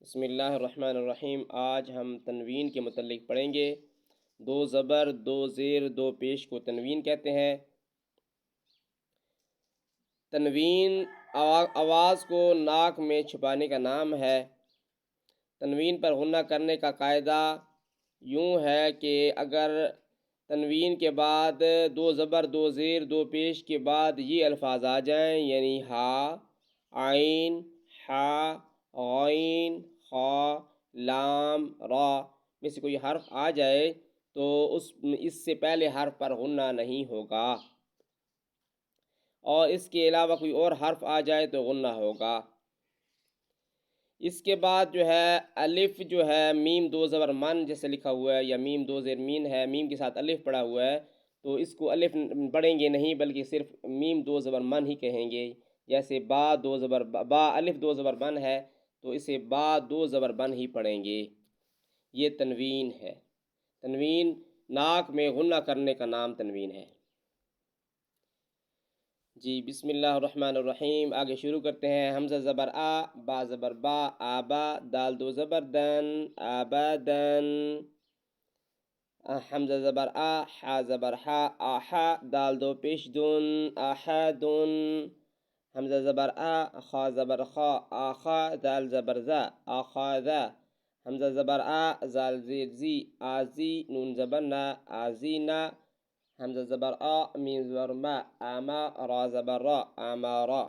بسم اللہ الرحمن الرحیم۔ آج ہم تنوین کے متعلق پڑھیں گے۔ دو زبر، دو زیر، دو پیش کو تنوین کہتے ہیں۔ تنوین آواز کو ناک میں چھپانے کا نام ہے۔ تنوین پر غنہ کرنے کا قاعدہ یوں ہے کہ اگر تنوین کے بعد دو زبر، دو زیر، دو پیش کے بعد یہ الفاظ آ جائیں، یعنی ہا، عین، حا، غین، خا، لام، را میں سے کوئی حرف آ جائے تو اس سے پہلے حرف پر غنہ نہیں ہوگا، اور اس کے علاوہ کوئی اور حرف آ جائے تو غنہ ہوگا۔ اس کے بعد الف میم دو زبر من جیسے لکھا ہوا ہے، یا میم دو زیر مین ہے، میم کے ساتھ الف پڑا ہوا ہے تو اس کو الف پڑھیں گے نہیں، بلکہ صرف میم دو زبر من ہی کہیں گے۔ جیسے با دو زبر با، الف دو زبر بن ہے تو اسے با دو زبر بن ہی پڑھیں گے۔ یہ تنوین ہے۔ تنوین ناک میں غنہ کرنے کا نام تنوین ہے۔ جی بسم اللہ الرحمن الرحیم، آگے شروع کرتے ہیں۔ حمزہ زبر آ، با زبر با، آبا، دال دو زبر دن، آبادن۔ حمزہ زبر آ، حا زبر حا، آحا، دال دو پیش دن، آحادن۔ حمزہ زبر آ، خا زبر خا، آخا، دال زبر زا، آخاذا۔ حمزہ زبر آ، زال زیر زی، آزی، نون زبر نا، آزینا۔ حمزہ زبر آ، میم زبر ما، آما، را زبر را، آمارا۔